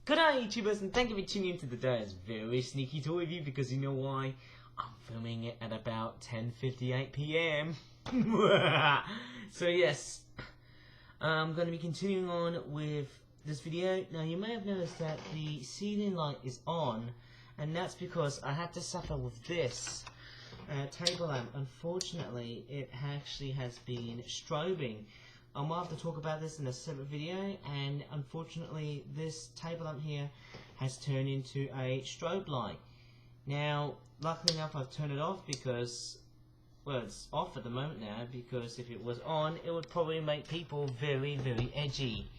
G'day YouTubers, and thank you for tuning in to today's very sneaky toy review, because you know why? I'm filming it at about 10:58 PM. So yes, I'm going to be continuing on with this video. Now you may have noticed that the ceiling light is on, and that's because I had to suffer with this table lamp. Unfortunately, it actually has been strobing. I might have to talk about this in a separate video, and unfortunately this table lamp here has turned into a strobe light. Now luckily enough I've turned it off because, well, it's off at the moment now, because if it was on it would probably make people very, very edgy.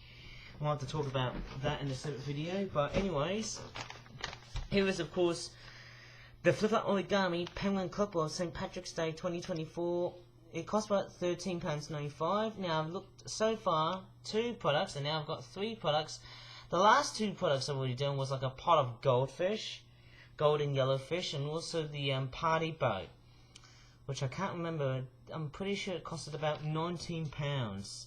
I'll have to talk about that in a separate video, but anyways, here is of course the Flip Up Origami Penguin Couple of St. Patrick's Day 2024. It costs about £13.95. Now I've looked so far 2 products, and now I've got 3 products. The last 2 products I've already done was like a pot of goldfish, golden yellow fish, and also the party boat, which I can't remember. I'm pretty sure it costed about £19.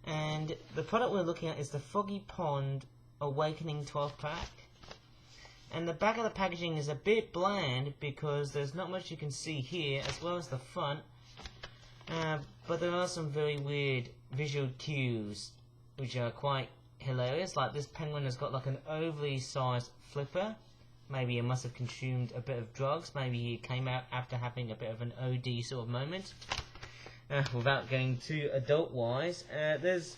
And the product we're looking at is the Foggy Pond Awakening 12 pack. And the back of the packaging is a bit bland because there's not much you can see here, as well as the front. But there are some very weird visual cues which are quite hilarious. Like this penguin has got like an overly sized flipper. Maybe he must have consumed a bit of drugs. Maybe he came out after having a bit of an OD sort of moment. Without getting too adult wise, there's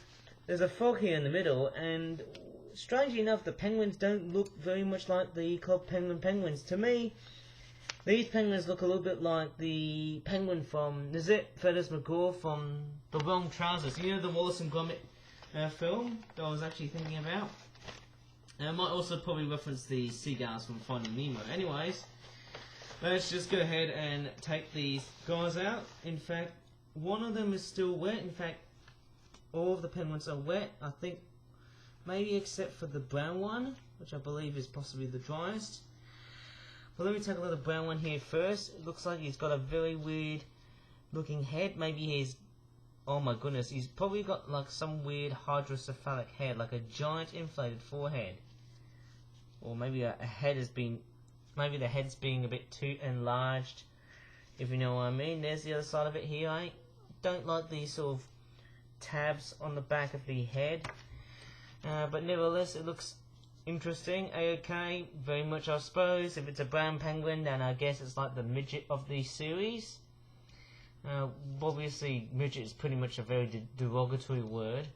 a frog here in the middle, and strangely enough the penguins don't look very much like the Club Penguin penguins. To me, these penguins look a little bit like the penguin from, is it Feathers McGraw from The Wrong Trousers? You know, the Wallace and Gromit film that I was actually thinking about? And I might also probably reference the seagulls from Finding Nemo. Anyways, let's just go ahead and take these guys out. In fact, one of them is still wet. In fact, all of the penguins are wet. I think maybe except for the brown one, which I believe is possibly the driest. But let me take a look at the brown one here first. It looks like he's got a very weird looking head. Maybe he's, oh my goodness, he's probably got like some weird hydrocephalic head, like a giant inflated forehead. Or maybe a head has been, maybe the head's being a bit too enlarged, if you know what I mean. There's the other side of it here. I don't like these sort of tabs on the back of the head. But nevertheless, it looks interesting, okay, very much I suppose. If it's a brown penguin, then I guess it's like the midget of the series. Obviously, midget is pretty much a very derogatory word,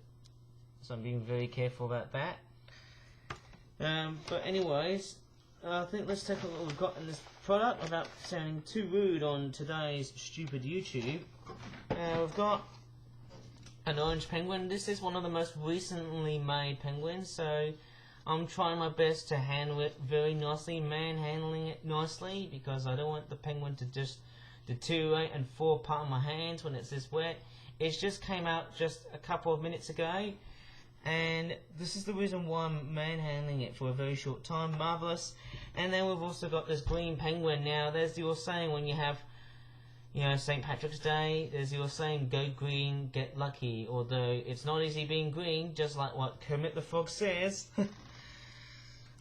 so I'm being very careful about that. But anyways, I think let's take a look at what we've got in this product without sounding too rude on today's stupid YouTube. We've got an orange penguin. This is one of the most recently made penguins, so I'm trying my best to handle it very nicely, manhandling it nicely, because I don't want the penguin to just deteriorate and fall apart in my hands when it's this wet. It just came out just a couple of minutes ago, and this is the reason why I'm manhandling it for a very short time. Marvellous. And then we've also got this green penguin. Now there's the old saying when you have, you know, St. Patrick's Day, there's your saying, go green, get lucky. Although it's not easy being green, just like what Kermit the Frog says.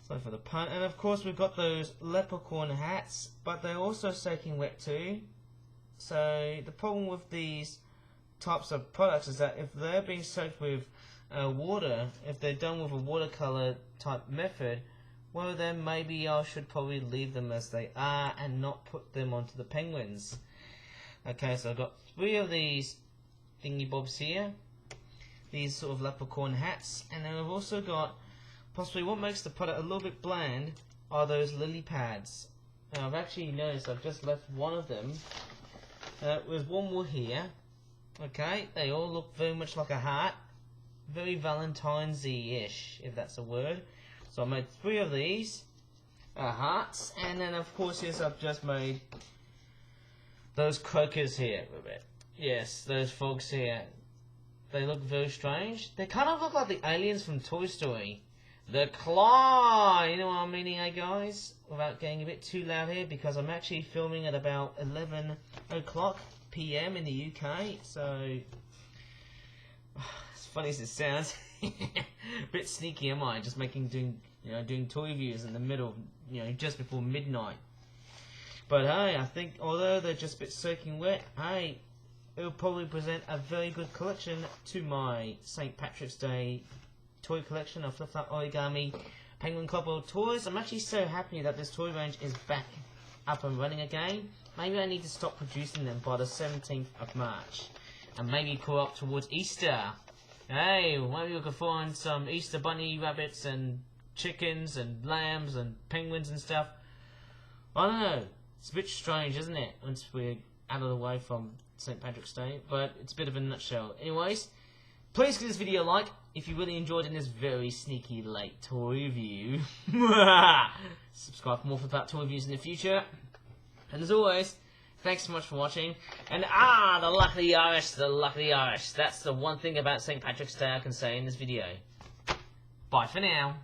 Sorry for the pun. And of course we've got those leprechaun hats, but they're also soaking wet too. So the problem with these types of products is that if they're being soaked with water, if they're done with a watercolor type method, well then maybe I should probably leave them as they are and not put them onto the penguins. Okay, so I've got 3 of these thingy bobs here, these sort of leprechaun hats, and then I've also got possibly what makes the product a little bit bland are those lily pads. Now I've actually noticed I've just left one of them. There's one more here. Okay, they all look very much like a heart, very Valentine's-y-ish, if that's a word. So I made 3 of these hearts, and then of course yes, I've just made those croakers here with it. Yes, those frogs here. They look very strange. They kind of look like the aliens from Toy Story. The claw! You know what I'm meaning, eh guys? Without getting a bit too loud here, because I'm actually filming at about 11 o'clock PM in the UK, so as funny as it sounds, Bit sneaky, am I? Just doing toy reviews in the middle, just before midnight. But hey, I think although they're just a bit soaking wet, hey, it'll probably present a very good collection to my St. Patrick's Day toy collection of flip-flop origami Penguin Club World toys. I'm actually so happy that this toy range is back up and running again. Maybe I need to stop producing them by the 17th of March. And maybe call up towards Easter. Hey, maybe we could find some Easter bunny rabbits and chickens and lambs and penguins and stuff. I don't know. It's a bit strange, isn't it? Once we're out of the way from St. Patrick's Day. But it's a bit of a nutshell. Anyways, please give this video a like if you really enjoyed in this very sneaky late toy review. Subscribe for more for that toy reviews in the future. And as always, thanks so much for watching. And the luck of the Irish, the luck of the Irish. That's the one thing about St. Patrick's Day I can say in this video. Bye for now.